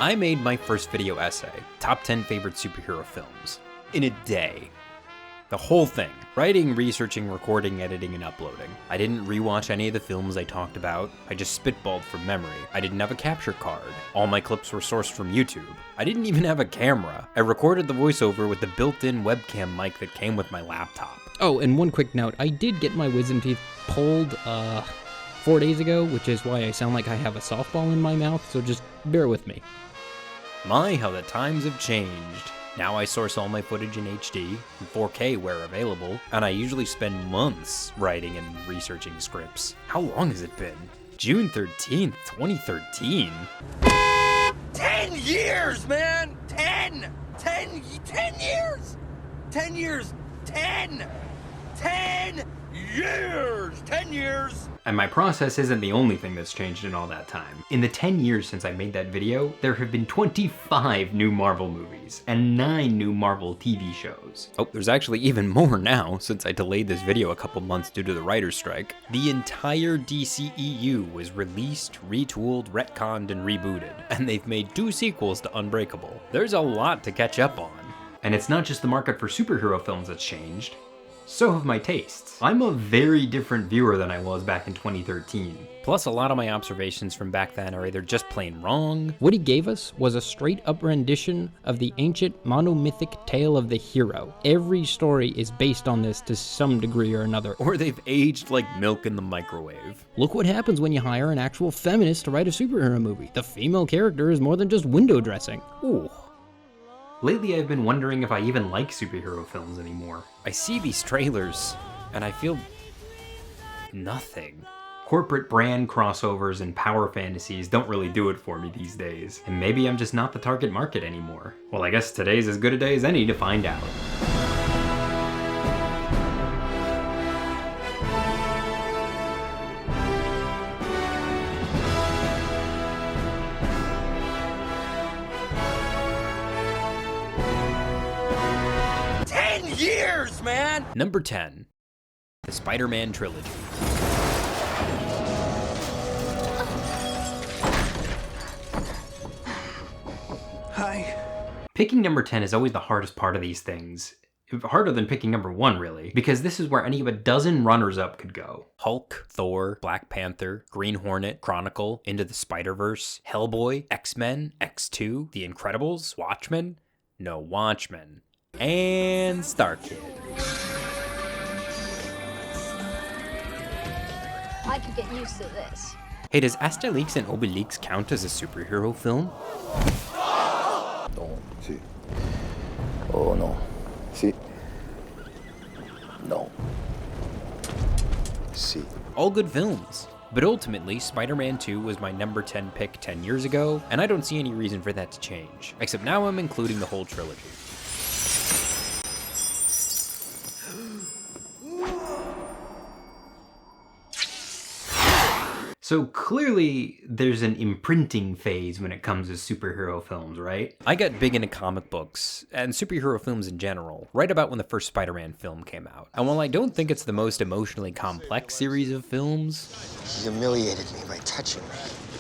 I made my first video essay, top 10 favorite superhero films, in a day. The whole thing. Writing, researching, recording, editing, and uploading. I didn't rewatch any of the films I talked about. I just spitballed from memory. I didn't have a capture card. All my clips were sourced from YouTube. I didn't even have a camera. I recorded the voiceover with the built-in webcam mic that came with my laptop. Oh, and one quick note. I did get my wisdom teeth pulled, 4 days ago, which is why I sound like I have a softball in my mouth, so just bear with me. My, how the times have changed. Now I source all my footage in HD, and 4K where available, and I usually spend months writing and researching scripts. How long has it been? June 13th, 2013? 10 years, man! 10 years! 10 years! 10 years! 10 years! And my process isn't the only thing that's changed in all that time. In the 10 years since I made that video, there have been 25 new Marvel movies and 9 new Marvel TV shows. Oh, there's actually even more now since I delayed this video a couple months due to the writer's strike. The entire DCEU was released, retooled, retconned, and rebooted, and they've made 2 sequels to Unbreakable. There's a lot to catch up on. And it's not just the market for superhero films that's changed. So have my tastes. I'm a very different viewer than I was back in 2013. Plus, a lot of my observations from back then are either just plain wrong. What he gave us was a straight-up rendition of the ancient monomythic tale of the hero. Every story is based on this to some degree or another. Or they've aged like milk in the microwave. Look what happens when you hire an actual feminist to write a superhero movie. The female character is more than just window dressing. Ooh. Lately, I've been wondering if I even like superhero films anymore. I see these trailers, and I feel nothing. Corporate brand crossovers and power fantasies don't really do it for me these days. And maybe I'm just not the target market anymore. Well, I guess today's as good a day as any to find out. Years, man! Number 10. The Spiderman Trilogy. Hi. Picking number 10 is always the hardest part of these things. Harder than picking number 1, really, because this is where any of a dozen runners-up could go. Hulk, Thor, Black Panther, Green Hornet, Chronicle, Into the Spider-Verse, Hellboy, X-Men, X2, The Incredibles, Watchmen, No Watchmen, and Star Kid. I could get used to this. Hey, does Asterix and Obelix count as a superhero film? No, sí. Oh, no. Sí. No. Sí. All good films. But ultimately, Spider-Man 2 was my number 10 pick 10 years ago, and I don't see any reason for that to change. Except now I'm including the whole trilogy. So clearly, there's an imprinting phase when it comes to superhero films, right? I got big into comic books, and superhero films in general, right about when the first Spider-Man film came out. And while I don't think it's the most emotionally complex series of films... He humiliated me by touching me.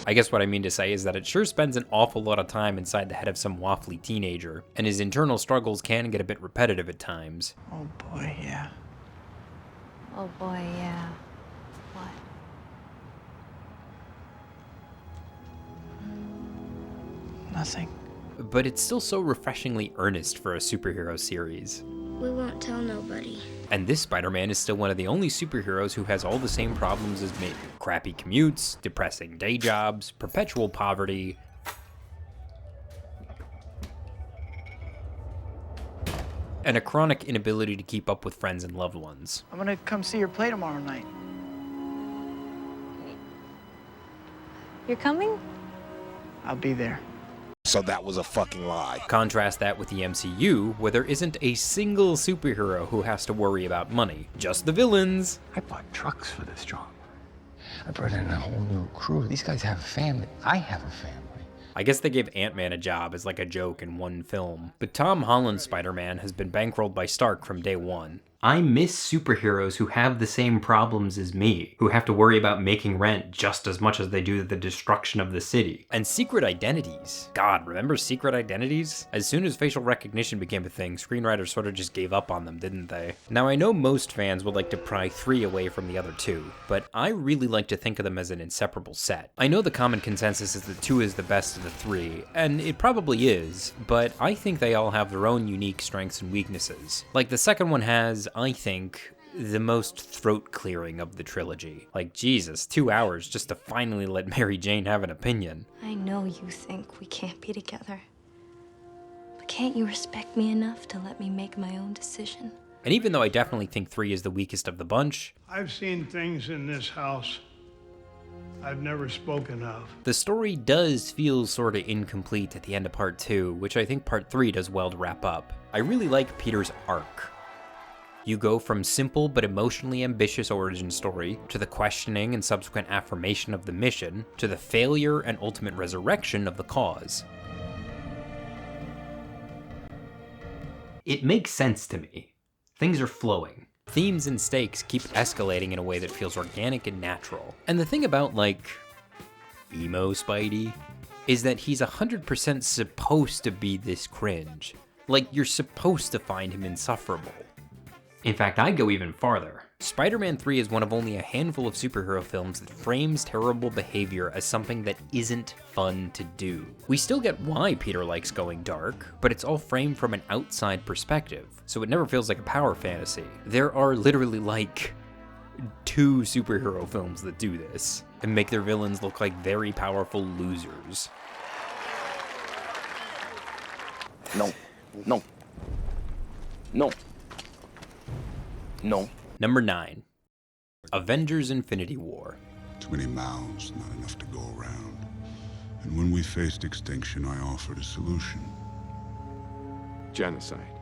I guess what I mean to say is that it sure spends an awful lot of time inside the head of some waffly teenager, and his internal struggles can get a bit repetitive at times. Oh boy, yeah. Oh boy, yeah. What? Nothing. But it's still so refreshingly earnest for a superhero series. We won't tell nobody. And this Spider-Man is still one of the only superheroes who has all the same problems as me. Crappy commutes, depressing day jobs, perpetual poverty, and a chronic inability to keep up with friends and loved ones. I'm gonna come see your play tomorrow night. You're coming? I'll be there. So that was a fucking lie. Contrast that with the MCU, where there isn't a single superhero who has to worry about money, just the villains. I bought trucks for this job. I brought in a whole new crew. These guys have a family. I have a family. I guess they gave Ant-Man a job as like a joke in one film. But Tom Holland's Spider-Man has been bankrolled by Stark from day one. I miss superheroes who have the same problems as me, who have to worry about making rent just as much as they do the destruction of the city. And secret identities. God, remember secret identities? As soon as facial recognition became a thing, screenwriters sort of just gave up on them, didn't they? Now I know most fans would like to pry 3 away from the other 2, but I really like to think of them as an inseparable set. I know the common consensus is that 2 is the best of the 3, and it probably is, but I think they all have their own unique strengths and weaknesses. Like, the second one has, I think, the most throat clearing of the trilogy. Like, Jesus, 2 hours just to finally let Mary Jane have an opinion. I know you think we can't be together. But can't you respect me enough to let me make my own decision? And even though I definitely think 3 is the weakest of the bunch, I've seen things in this house I've never spoken of. the story does feel sorta incomplete at the end of part 2, which I think part 3 does well to wrap up. I really like Peter's arc. You go from simple but emotionally ambitious origin story, to the questioning and subsequent affirmation of the mission, to the failure and ultimate resurrection of the cause. It makes sense to me. Things are flowing. Themes and stakes keep escalating in a way that feels organic and natural. And the thing about, like, emo Spidey is that he's 100% supposed to be this cringe. Like, you're supposed to find him insufferable. In fact, I'd go even farther. Spider-Man 3 is one of only a handful of superhero films that frames terrible behavior as something that isn't fun to do. We still get why Peter likes going dark, but it's all framed from an outside perspective, so it never feels like a power fantasy. There are literally like 2 superhero films that do this, and make their villains look like very powerful losers. No. No. No. No. Number 9. Avengers Infinity War. Too many mouths, not enough to go around. And when we faced extinction, I offered a solution. Genocide.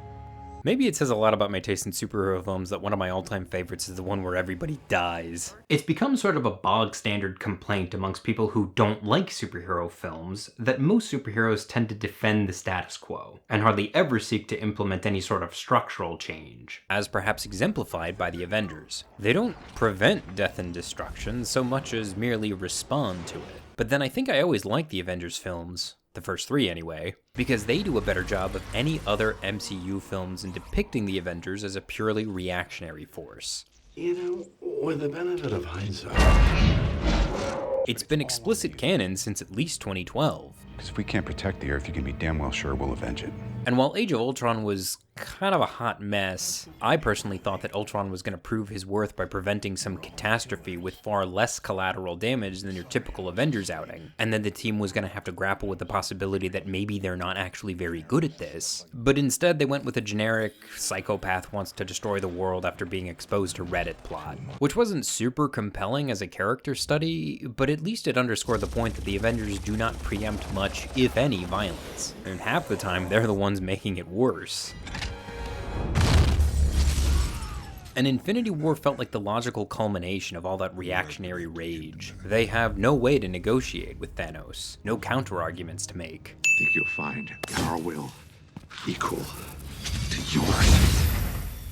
Maybe it says a lot about my taste in superhero films that one of my all-time favorites is the one where everybody dies. It's become sort of a bog-standard complaint amongst people who don't like superhero films that most superheroes tend to defend the status quo, and hardly ever seek to implement any sort of structural change, as perhaps exemplified by the Avengers. They don't prevent death and destruction so much as merely respond to it. But then I think I always liked the Avengers films, the first 3 anyway, because they do a better job of any other MCU films in depicting the Avengers as a purely reactionary force. You know, with the benefit of hindsight, It's been explicit canon since at least 2012. Because if we can't protect the Earth, you can be damn well sure we'll avenge it. And while Age of Ultron was kind of a hot mess, I personally thought that Ultron was going to prove his worth by preventing some catastrophe with far less collateral damage than your typical Avengers outing, and then the team was going to have to grapple with the possibility that maybe they're not actually very good at this. But instead they went with a generic psychopath wants to destroy the world after being exposed to Reddit plot, which wasn't super compelling as a character study, but at least it underscored the point that the Avengers do not preempt much, if any, violence, and half the time they're the ones making it worse. And Infinity War felt like the logical culmination of all that reactionary rage. They have no way to negotiate with Thanos, no counter-arguments to make. I think you'll find our will equal to yours.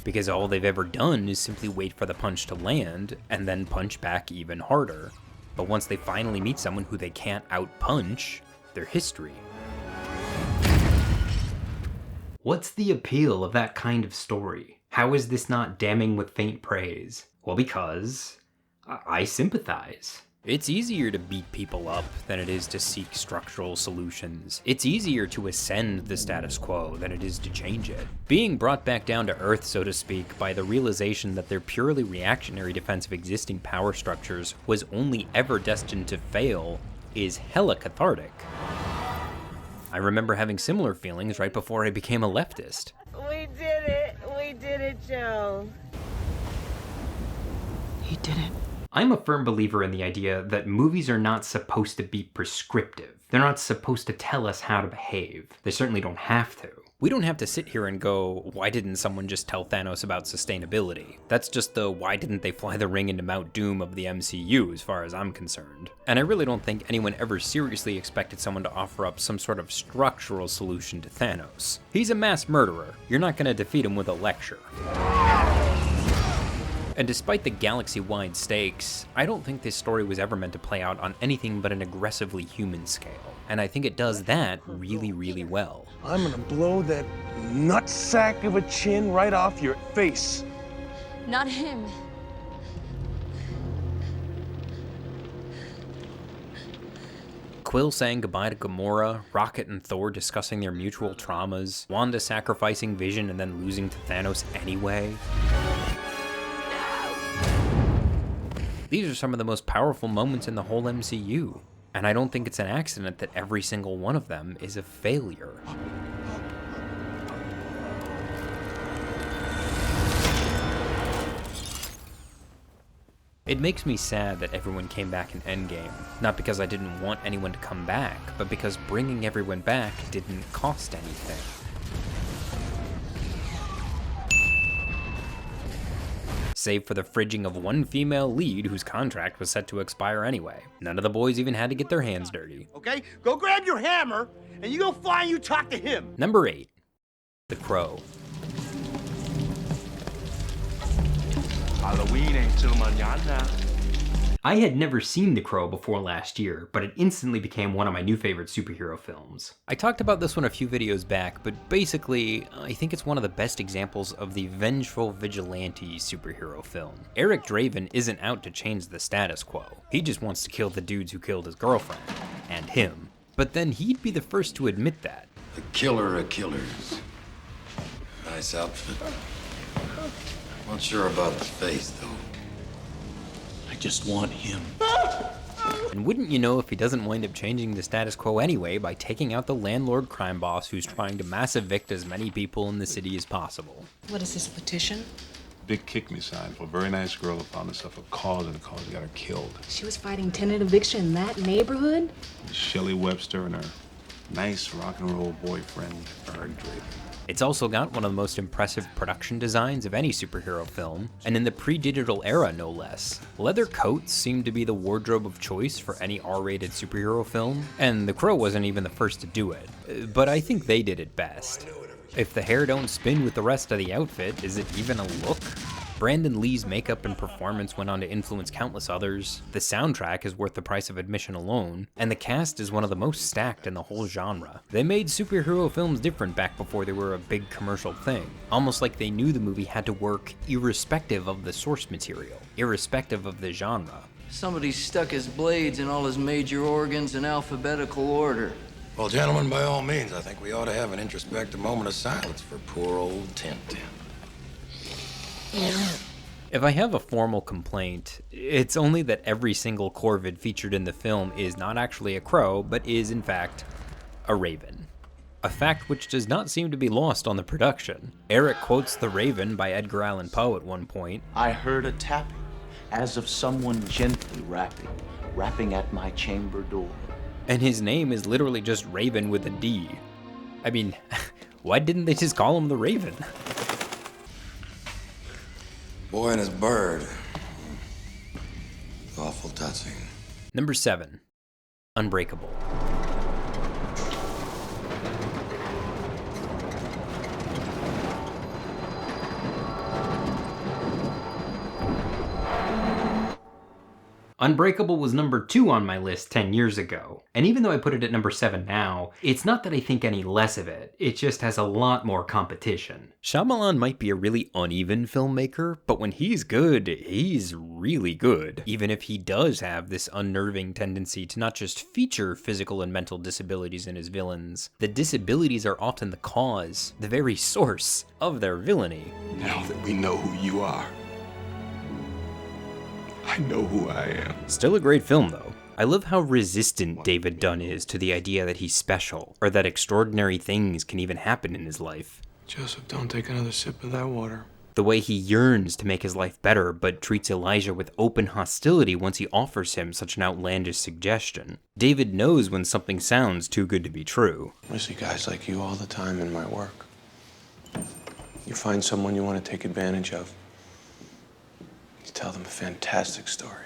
Because all they've ever done is simply wait for the punch to land, and then punch back even harder. But once they finally meet someone who they can't out-punch, they're history. What's the appeal of that kind of story? How is this not damning with faint praise? Well, because I sympathize. It's easier to beat people up than it is to seek structural solutions. It's easier to ascend the status quo than it is to change it. Being brought back down to earth, so to speak, by the realization that their purely reactionary defense of existing power structures was only ever destined to fail is hella cathartic. I remember having similar feelings right before I became a leftist. We did it! We did it, Joe! He did it. I'm a firm believer in the idea that movies are not supposed to be prescriptive. They're not supposed to tell us how to behave. They certainly don't have to. We don't have to sit here and go, why didn't someone just tell Thanos about sustainability? That's just the why didn't they fly the ring into Mount Doom of the MCU as far as I'm concerned. And I really don't think anyone ever seriously expected someone to offer up some sort of structural solution to Thanos. He's a mass murderer. You're not gonna defeat him with a lecture. And despite the galaxy-wide stakes, I don't think this story was ever meant to play out on anything but an aggressively human scale. And I think it does that really, really well. I'm gonna blow that nutsack of a chin right off your face. Not him. Quill saying goodbye to Gamora, Rocket and Thor discussing their mutual traumas, Wanda sacrificing Vision and then losing to Thanos anyway. These are some of the most powerful moments in the whole MCU, and I don't think it's an accident that every single one of them is a failure. It makes me sad that everyone came back in Endgame, not because I didn't want anyone to come back, but because bringing everyone back didn't cost anything. Save for the fridging of one female lead whose contract was set to expire anyway. None of the boys even had to get their hands dirty. Okay, go grab your hammer, and you go fly and you talk to him. Number 8. The Crow. Halloween ain't till mañana. I had never seen The Crow before last year, but it instantly became one of my new favorite superhero films. I talked about this one a few videos back, but basically, I think it's one of the best examples of the vengeful vigilante superhero film. Eric Draven isn't out to change the status quo. He just wants to kill the dudes who killed his girlfriend. And him. But then he'd be the first to admit that. The killer of killers. Nice outfit. Not sure about the face, though. I just want him. And wouldn't you know if he doesn't wind up changing the status quo anyway by taking out the landlord crime boss who's trying to mass evict as many people in the city as possible. What is this petition? Big kick me sign for a very nice girl who found herself a cause and the cause got her killed. She was fighting tenant eviction in that neighborhood? Shelley Webster and her nice rock and roll boyfriend, Eric Draven. It's also got one of the most impressive production designs of any superhero film, and in the pre-digital era no less. Leather coats seemed to be the wardrobe of choice for any R-rated superhero film, and The Crow wasn't even the first to do it, but I think they did it best. If the hair don't spin with the rest of the outfit, is it even a look? Brandon Lee's makeup and performance went on to influence countless others, the soundtrack is worth the price of admission alone, and the cast is one of the most stacked in the whole genre. They made superhero films different back before they were a big commercial thing, almost like they knew the movie had to work irrespective of the source material, irrespective of the genre. Somebody stuck his blades in all his major organs in alphabetical order. Well, gentlemen, by all means, I think we ought to have an introspective moment of silence for poor old Tintin. If I have a formal complaint, it's only that every single corvid featured in the film is not actually a crow, but is, in fact, a raven. A fact which does not seem to be lost on the production. Eric quotes The Raven by Edgar Allan Poe at one point. I heard a tapping, as of someone gently rapping at my chamber door. And his name is literally just Raven with a D. I mean, why didn't they just call him the Raven? Boy and his bird. Awful touching. Number 7. Unbreakable. Unbreakable was number 2 on my list 10 years ago, and even though I put it at number 7 now, it's not that I think any less of it, it just has a lot more competition. Shyamalan might be a really uneven filmmaker, but when he's good, he's really good. Even if he does have this unnerving tendency to not just feature physical and mental disabilities in his villains, the disabilities are often the cause, the very source, of their villainy. Now that we know who you are, I know who I am. Still a great film, though. I love how resistant David Dunn is to the idea that he's special, or that extraordinary things can even happen in his life. Joseph, don't take another sip of that water. The way he yearns to make his life better, but treats Elijah with open hostility once he offers him such an outlandish suggestion. David knows when something sounds too good to be true. I see guys like you all the time in my work. You find someone you want to take advantage of. You tell them a fantastic story.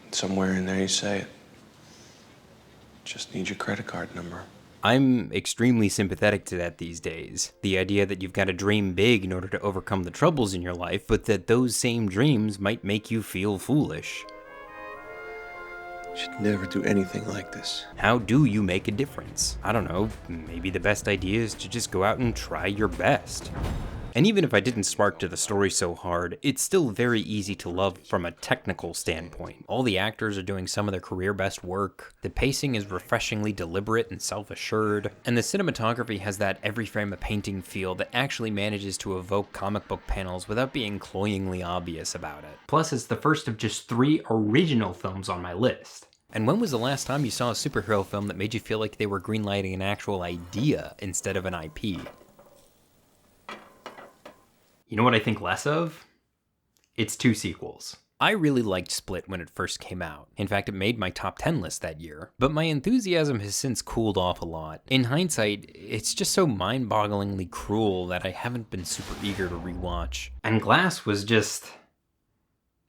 And somewhere in there you say it. Just need your credit card number. I'm extremely sympathetic to that these days. The idea that you've got to dream big in order to overcome the troubles in your life, but that those same dreams might make you feel foolish. Should never do anything like this. How do you make a difference? I don't know, maybe the best idea is to just go out and try your best. And even if I didn't spark to the story so hard, it's still very easy to love from a technical standpoint. All the actors are doing some of their career best work, the pacing is refreshingly deliberate and self-assured, and the cinematography has that every frame a painting feel that actually manages to evoke comic book panels without being cloyingly obvious about it. Plus, it's the first of just 3 original films on my list. And when was the last time you saw a superhero film that made you feel like they were greenlighting an actual idea instead of an IP? You know what I think less of? It's 2 sequels. I really liked Split when it first came out. In fact, it made my top 10 list that year. But my enthusiasm has since cooled off a lot. In hindsight, it's just so mind-bogglingly cruel that I haven't been super eager to rewatch. And Glass was just...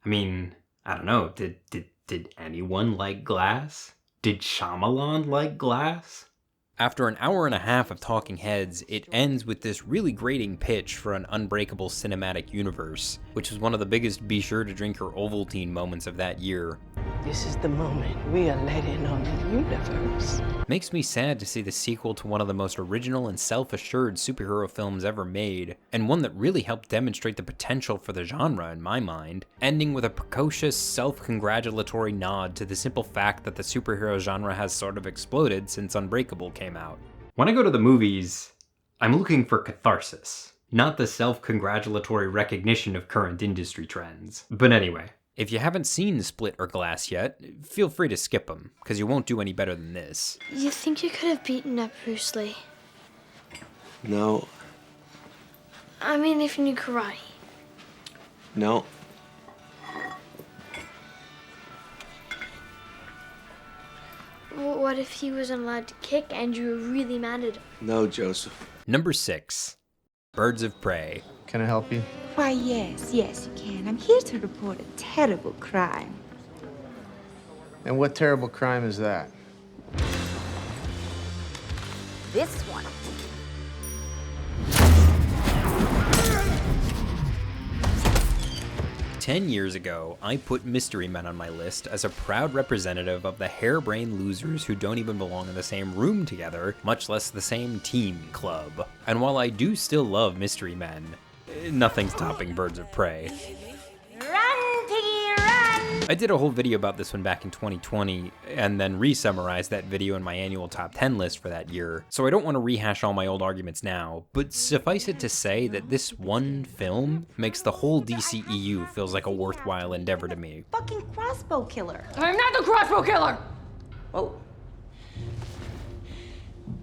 I mean, I don't know, did anyone like Glass? Did Shyamalan like Glass? After an hour and a half of talking heads, it ends with this really grating pitch for an Unbreakable cinematic universe, which was one of the biggest be sure to drink your Ovaltine moments of that year. This is the moment we are letting on the universe. Makes me sad to see the sequel to one of the most original and self-assured superhero films ever made, and one that really helped demonstrate the potential for the genre in my mind, ending with a precocious, self-congratulatory nod to the simple fact that the superhero genre has sort of exploded since Unbreakable came out. When I go to the movies, I'm looking for catharsis, not the self-congratulatory recognition of current industry trends. But anyway, if you haven't seen Split or Glass yet, feel free to skip them, because you won't do any better than this. You think you could have beaten up Bruce Lee? No. I mean, if you knew karate. No. What if he wasn't allowed to kick and you were really mad at him? No, Joseph. Number 6. Birds of Prey. Can I help you? Why, yes, you can. I'm here to report a terrible crime. And what terrible crime is that? This one. Ten years ago, I put Mystery Men on my list as a proud representative of the harebrained losers who don't even belong in the same room together, much less the same team club. And while I do still love Mystery Men, nothing's topping Birds of Prey. Run, piggy, run! I did a whole video about this one back in 2020, and then re-summarized that video in my annual top 10 list for that year, so I don't want to rehash all my old arguments now, but suffice it to say that this one film makes the whole DCEU feels like a worthwhile endeavor to me. Fucking crossbow killer. I'm not the crossbow killer! Oh.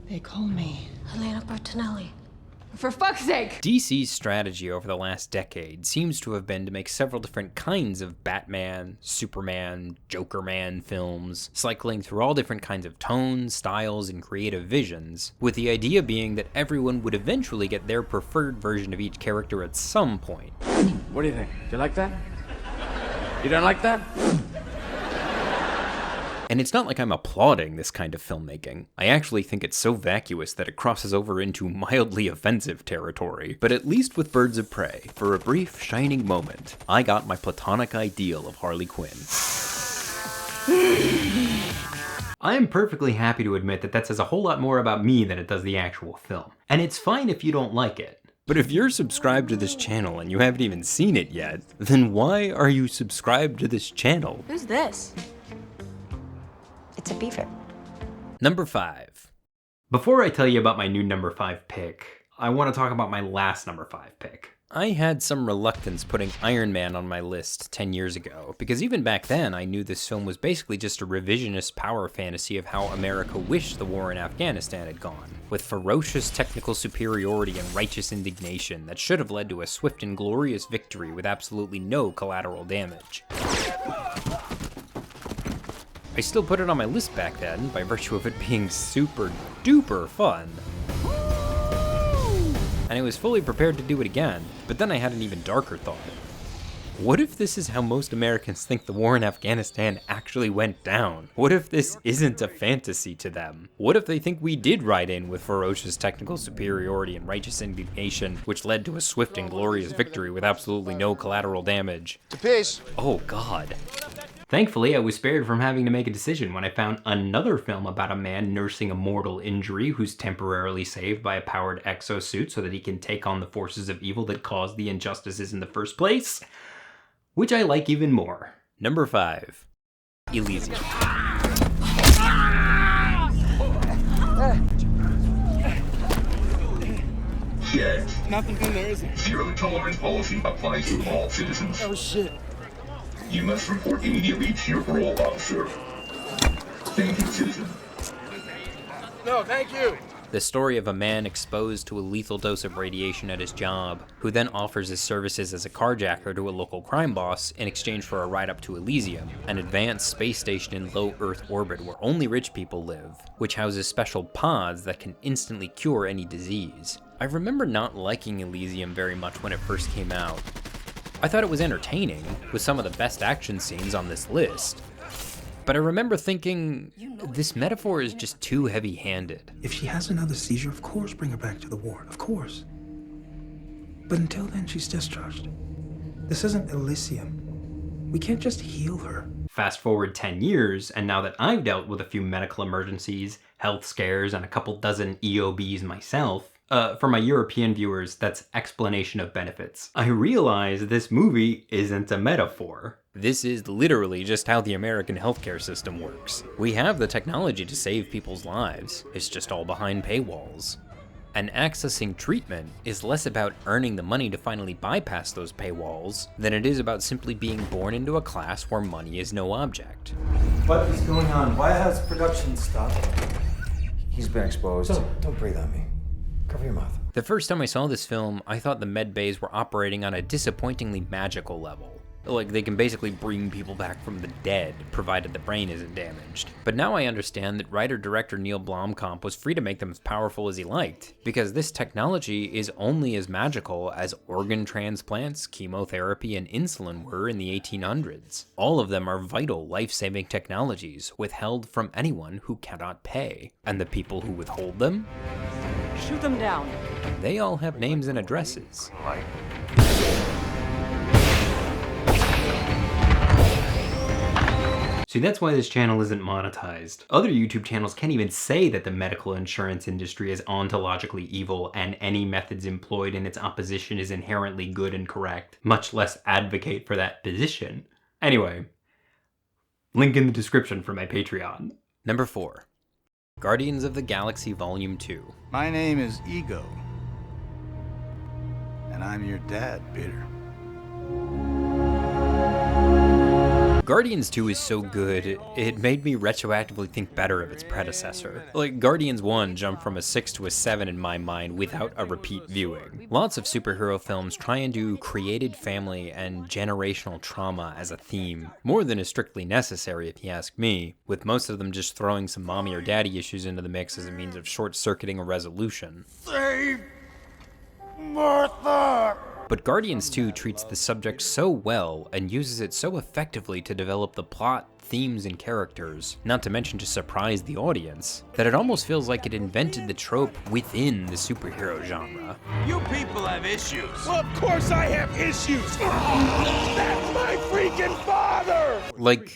They call me Helena Bertinelli. For fuck's sake! DC's strategy over the last decade seems to have been to make several different kinds of Batman, Superman, Joker-Man films, cycling through all different kinds of tones, styles, and creative visions, with the idea being that everyone would eventually get their preferred version of each character at some point. What do you think? Do you like that? You don't like that? And it's not like I'm applauding this kind of filmmaking. I actually think it's so vacuous that it crosses over into mildly offensive territory. But at least with Birds of Prey, for a brief, shining moment, I got my platonic ideal of Harley Quinn. I am perfectly happy to admit that says a whole lot more about me than it does the actual film. And it's fine if you don't like it. But if you're subscribed to this channel and you haven't even seen it yet, then why are you subscribed to this channel? Who's this? It's a beaver. Number 5. Before I tell you about my new number 5 pick, I want to talk about my last number 5 pick. I had some reluctance putting Iron Man on my list 10 years ago, because even back then I knew this film was basically just a revisionist power fantasy of how America wished the war in Afghanistan had gone, with ferocious technical superiority and righteous indignation that should have led to a swift and glorious victory with absolutely no collateral damage. I still put it on my list back then, by virtue of it being super duper fun. And I was fully prepared to do it again, but then I had an even darker thought. What if this is how most Americans think the war in Afghanistan actually went down? What if this isn't a fantasy to them? What if they think we did ride in with ferocious technical superiority and righteous indignation, which led to a swift and glorious victory with absolutely no collateral damage? To peace. Oh god. Thankfully, I was spared from having to make a decision when I found another film about a man nursing a mortal injury who's temporarily saved by a powered exosuit so that he can take on the forces of evil that caused the injustices in the first place, which I like even more. Number 5. Elysium. Nothing in there, is it? Zero tolerance policy applies to all citizens. Oh shit. You must report immediately to your parole officer. Thank you, citizen. No, thank you. The story of a man exposed to a lethal dose of radiation at his job, who then offers his services as a carjacker to a local crime boss in exchange for a ride up to Elysium, an advanced space station in low Earth orbit where only rich people live, which houses special pods that can instantly cure any disease. I remember not liking Elysium very much when it first came out. I thought it was entertaining, with some of the best action scenes on this list. But I remember thinking, this metaphor is just too heavy-handed. If she has another seizure, of course bring her back to the ward, of course. But until then, she's discharged. This isn't Elysium. We can't just heal her. Fast forward 10 years, and now that I've dealt with a few medical emergencies, health scares, and a couple dozen EOBs myself, for my European viewers, that's explanation of benefits, I realize this movie isn't a metaphor. This is literally just how the American healthcare system works. We have the technology to save people's lives, it's just all behind paywalls. And accessing treatment is less about earning the money to finally bypass those paywalls than it is about simply being born into a class where money is no object. What is going on? Why has production stopped? He's been exposed. Don't breathe on me. Cover your mouth. The first time I saw this film, I thought the med bays were operating on a disappointingly magical level. Like, they can basically bring people back from the dead, provided the brain isn't damaged. But now I understand that writer-director Neil Blomkamp was free to make them as powerful as he liked, because this technology is only as magical as organ transplants, chemotherapy, and insulin were in the 1800s. All of them are vital, life-saving technologies, withheld from anyone who cannot pay. And the people who withhold them? Shoot them down. They all have names and addresses. See, that's why this channel isn't monetized. Other YouTube channels can't even say that the medical insurance industry is ontologically evil and any methods employed in its opposition is inherently good and correct, much less advocate for that position. Anyway, link in the description for my Patreon. Number 4. Guardians of the Galaxy Volume 2. My name is Ego. And I'm your dad, Peter. Guardians 2 is so good, it made me retroactively think better of its predecessor. Like, Guardians 1 jumped from a 6 to a 7 in my mind without a repeat viewing. Lots of superhero films try and do created family and generational trauma as a theme, more than is strictly necessary if you ask me, with most of them just throwing some mommy or daddy issues into the mix as a means of short-circuiting a resolution. Save Martha! But Guardians 2 treats the subject so well and uses it so effectively to develop the plot, themes, and characters, not to mention to surprise the audience, that it almost feels like it invented the trope within the superhero genre. You people have issues. Well, of course I have issues. That's my freaking father! Like,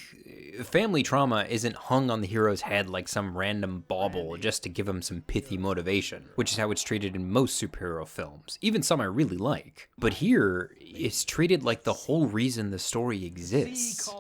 family trauma isn't hung on the hero's head like some random bauble just to give him some pithy motivation, which is how it's treated in most superhero films, even some I really like. But here, it's treated like the whole reason the story exists.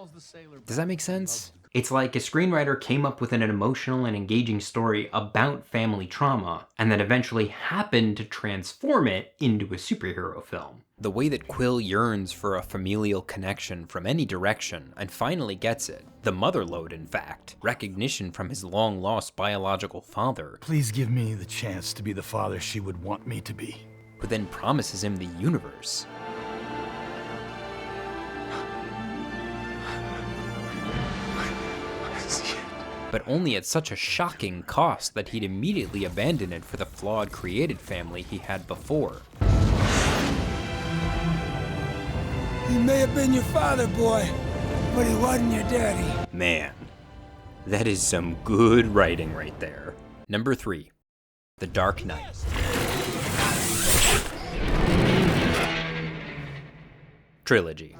Does that make sense? It's like a screenwriter came up with an emotional and engaging story about family trauma, and then eventually happened to transform it into a superhero film. The way that Quill yearns for a familial connection from any direction, and finally gets it. The mother lode, in fact. Recognition from his long-lost biological father. Please give me the chance to be the father she would want me to be. Who then promises him the universe. But only at such a shocking cost that he'd immediately abandon it for the flawed created family he had before. He may have been your father, boy, but he wasn't your daddy. Man, that is some good writing right there. Number 3, The Dark Knight. Trilogy.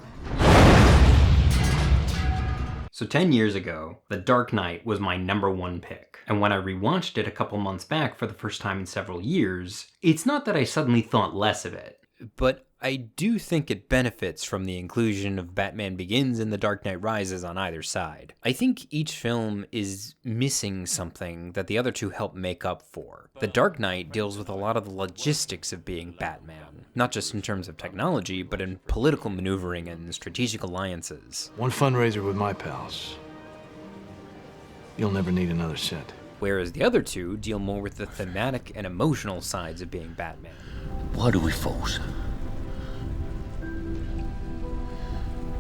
So 10 years ago, The Dark Knight was my number 1 pick. And when I rewatched it a couple months back for the first time in several years, it's not that I suddenly thought less of it, but I do think it benefits from the inclusion of Batman Begins and The Dark Knight Rises on either side. I think each film is missing something that the other two help make up for. The Dark Knight deals with a lot of the logistics of being Batman, not just in terms of technology, but in political maneuvering and strategic alliances. One fundraiser with my pals. You'll never need another cent. Whereas the other two deal more with the thematic and emotional sides of being Batman. Why do we force?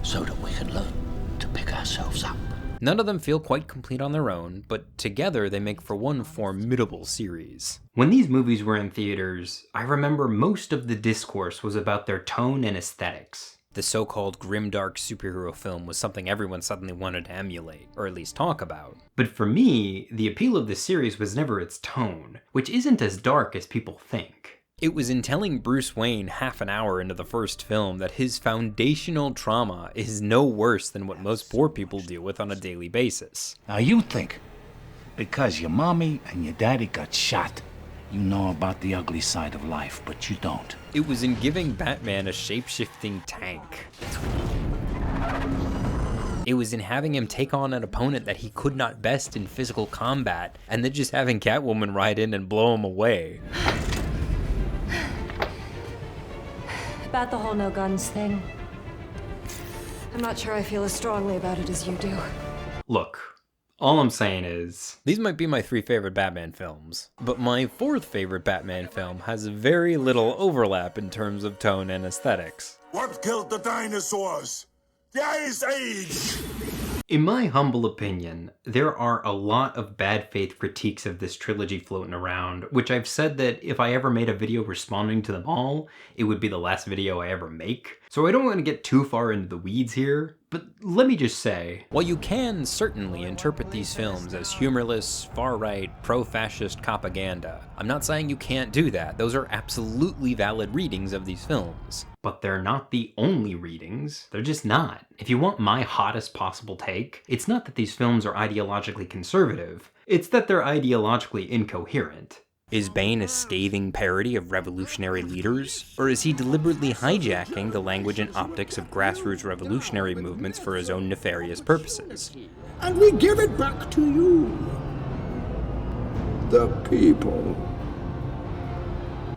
So that we can learn to pick ourselves up. None of them feel quite complete on their own, but together they make for one formidable series. When these movies were in theaters, I remember most of the discourse was about their tone and aesthetics. The so-called grimdark superhero film was something everyone suddenly wanted to emulate, or at least talk about. But for me, the appeal of this series was never its tone, which isn't as dark as people think. It was in telling Bruce Wayne half an hour into the first film that his foundational trauma is no worse than what most poor people deal with on a daily basis. Now you think, because your mommy and your daddy got shot, you know about the ugly side of life, but you don't. It was in giving Batman a shape-shifting tank. It was in having him take on an opponent that he could not best in physical combat, and then just having Catwoman ride in and blow him away. About the whole no guns thing. I'm not sure I feel as strongly about it as you do. Look, all I'm saying is, these might be my 3 favorite Batman films, but my 4th favorite Batman film has very little overlap in terms of tone and aesthetics. What killed the dinosaurs? The Ice Age! In my humble opinion, there are a lot of bad faith critiques of this trilogy floating around, which I've said that if I ever made a video responding to them all, it would be the last video I ever make. So I don't want to get too far into the weeds here, but let me just say, while you can certainly interpret these films as humorless, far-right, pro-fascist propaganda, I'm not saying you can't do that. Those are absolutely valid readings of these films. But they're not the only readings. They're just not. If you want my hottest possible take, it's not that these films are ideologically conservative, it's that they're ideologically incoherent. Is Bane a scathing parody of revolutionary leaders? Or is he deliberately hijacking the language and optics of grassroots revolutionary movements for his own nefarious purposes? And we give it back to you, the people.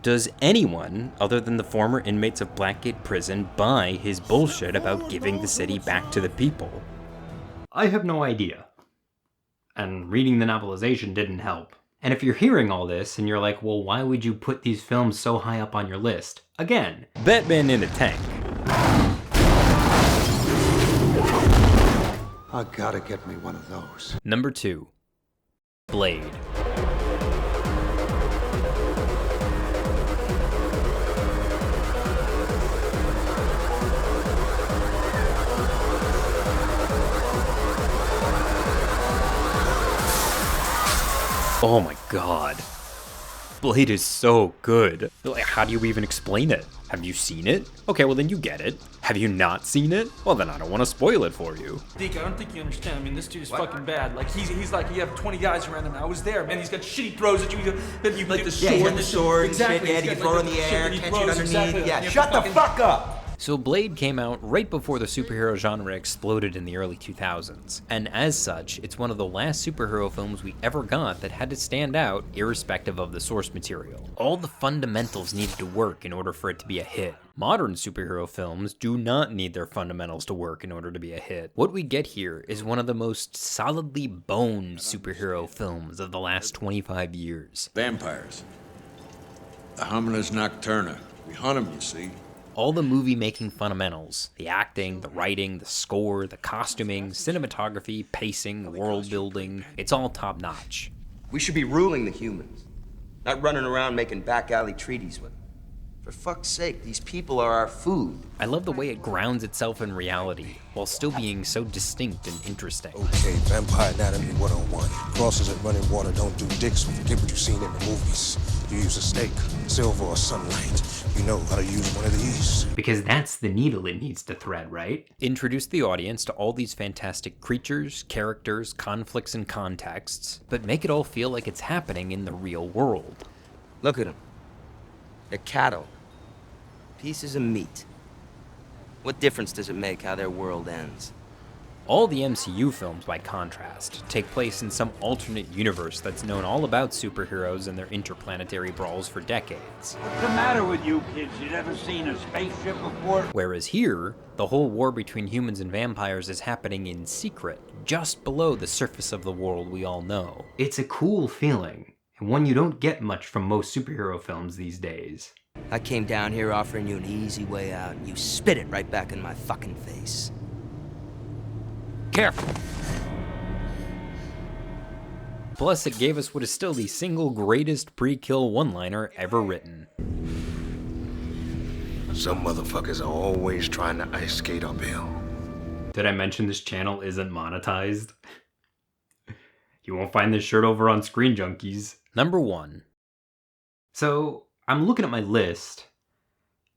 Does anyone, other than the former inmates of Blackgate Prison, buy his bullshit about giving the city back to the people? I have no idea. And reading the novelization didn't help. And if you're hearing all this and you're like, well, why would you put these films so high up on your list? Again, Batman in a tank. I gotta get me one of those. Number 2, Blade. Oh my god. Blade is so good. Like, how do you even explain it? Have you seen it? Okay, well then you get it. Have you not seen it? Well then I don't want to spoil it for you. Deke, I don't think you understand. I mean, this dude is fucking bad. Like, he's like, you have 20 guys around him. I was there, man. He's got shit he throws at you. You like the sword. Yeah, the sword. Exactly. Shit, yeah, you throw it in the air, catch it underneath. Exactly. Yeah, shut the fuck up! So Blade came out right before the superhero genre exploded in the early 2000s, and as such, it's one of the last superhero films we ever got that had to stand out irrespective of the source material. All the fundamentals needed to work in order for it to be a hit. Modern superhero films do not need their fundamentals to work in order to be a hit. What we get here is one of the most solidly boned superhero films of the last 25 years. Vampires. The Hominis Nocturna. We hunt them, you see. All the movie-making fundamentals, the acting, the writing, the score, the costuming, cinematography, pacing, world-building, it's all top-notch. We should be ruling the humans, not running around making back alley treaties with them. For fuck's sake, these people are our food. I love the way it grounds itself in reality, while still being so distinct and interesting. Okay, Vampire Anatomy 101. Crosses and running water don't do dicks, so forget what you've seen in the movies. You use a snake, silver, or sunlight. You know how to use one of these. Because that's the needle it needs to thread, right? Introduce the audience to all these fantastic creatures, characters, conflicts, and contexts, but make it all feel like it's happening in the real world. Look at them. They're cattle. Pieces of meat. What difference does it make how their world ends? All the MCU films, by contrast, take place in some alternate universe that's known all about superheroes and their interplanetary brawls for decades. What's the matter with you kids? You never seen a spaceship before? Whereas here, the whole war between humans and vampires is happening in secret, just below the surface of the world we all know. It's a cool feeling, and one you don't get much from most superhero films these days. I came down here offering you an easy way out, and you spit it right back in my fucking face. Careful! Plus, it gave us what is still the single greatest pre-kill one-liner ever written. Some motherfuckers are always trying to ice skate uphill. Did I mention this channel isn't monetized? You won't find this shirt over on Screen Junkies. Number 1. So, I'm looking at my list,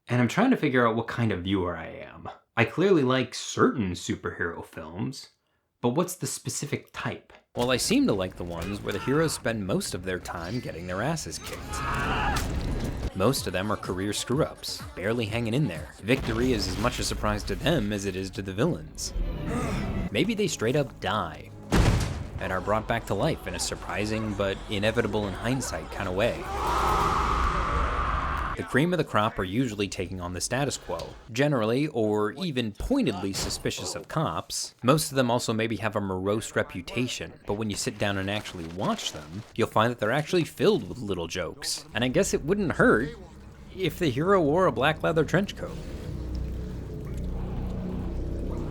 and I'm trying to figure out what kind of viewer I am. I clearly like certain superhero films, but what's the specific type? Well, I seem to like the ones where the heroes spend most of their time getting their asses kicked. Most of them are career screw-ups, barely hanging in there. Victory is as much a surprise to them as it is to the villains. Maybe they straight up die, and are brought back to life in a surprising but inevitable in hindsight kind of way. The cream of the crop are usually taking on the status quo, generally or even pointedly suspicious of cops. Most of them also maybe have a morose reputation, but when you sit down and actually watch them, you'll find that they're actually filled with little jokes. And I guess it wouldn't hurt if the hero wore a black leather trench coat.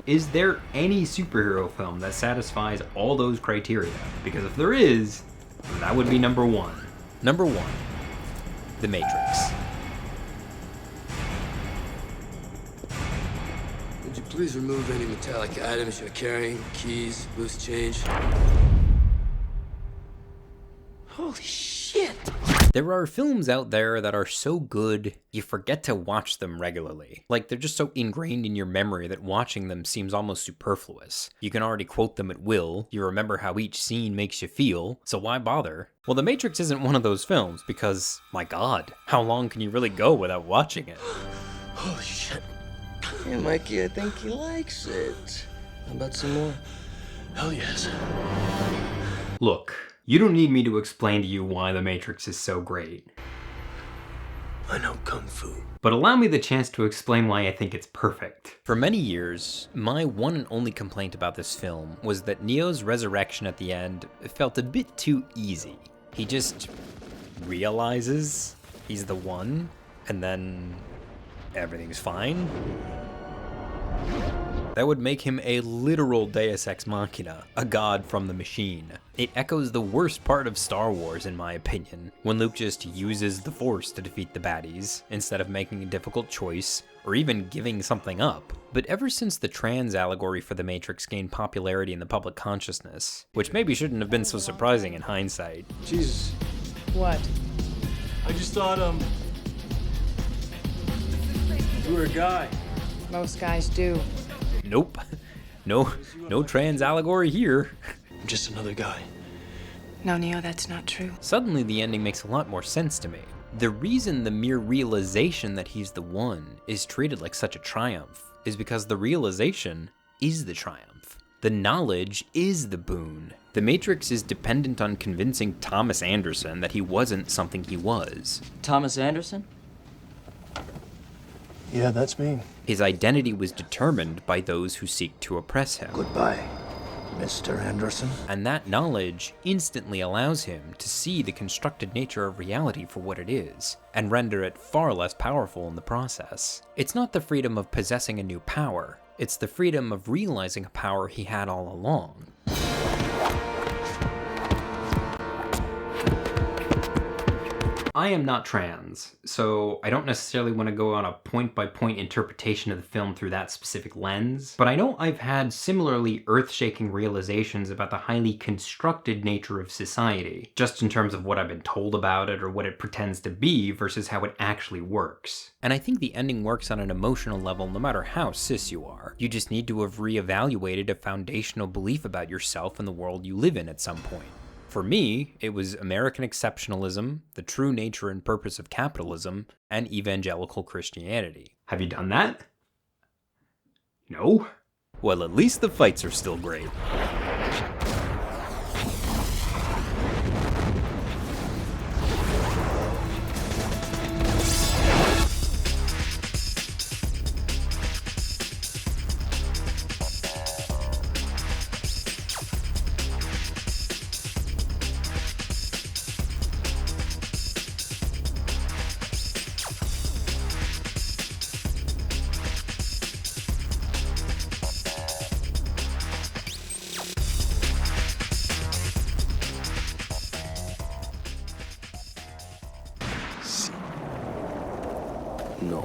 Is there any superhero film that satisfies all those criteria? Because if there is, that would be number 1. Number 1, The Matrix. Would you please remove any metallic items you're carrying? Keys, loose change. Holy shit! There are films out there that are so good, you forget to watch them regularly. Like, they're just so ingrained in your memory that watching them seems almost superfluous. You can already quote them at will, you remember how each scene makes you feel, so why bother? Well, The Matrix isn't one of those films because, my god, how long can you really go without watching it? Holy shit. Hey, Mikey, I think he likes it. How about some more? Hell yes. Look, you don't need me to explain to you why The Matrix is so great. I know Kung Fu. But allow me the chance to explain why I think it's perfect. For many years, my one and only complaint about this film was that Neo's resurrection at the end felt a bit too easy. He just realizes he's the one, and then everything's fine. That would make him a literal deus ex machina, a god from the machine. It echoes the worst part of Star Wars, in my opinion, when Luke just uses the Force to defeat the baddies, instead of making a difficult choice, or even giving something up. But ever since the trans allegory for the Matrix gained popularity in the public consciousness, which maybe shouldn't have been so surprising in hindsight. Jesus. What? I just thought, you were a guy. Most guys do. Nope. No trans allegory here. I'm just another guy. No, Neo, that's not true. Suddenly the ending makes a lot more sense to me. The reason the mere realization that he's the one is treated like such a triumph is because the realization is the triumph. The knowledge is the boon. The Matrix is dependent on convincing Thomas Anderson that he wasn't something he was. Thomas Anderson? Yeah, that's me. His identity was determined by those who seek to oppress him. Goodbye, Mr. Anderson. And that knowledge instantly allows him to see the constructed nature of reality for what it is, and render it far less powerful in the process. It's not the freedom of possessing a new power, it's the freedom of realizing a power he had all along. I am not trans, so I don't necessarily want to go on a point-by-point interpretation of the film through that specific lens, but I know I've had similarly earth-shaking realizations about the highly constructed nature of society, just in terms of what I've been told about it or what it pretends to be versus how it actually works. And I think the ending works on an emotional level no matter how cis you are. You just need to have reevaluated a foundational belief about yourself and the world you live in at some point. For me, it was American exceptionalism, the true nature and purpose of capitalism, and evangelical Christianity. Have you done that? No? Well, at least the fights are still great. No.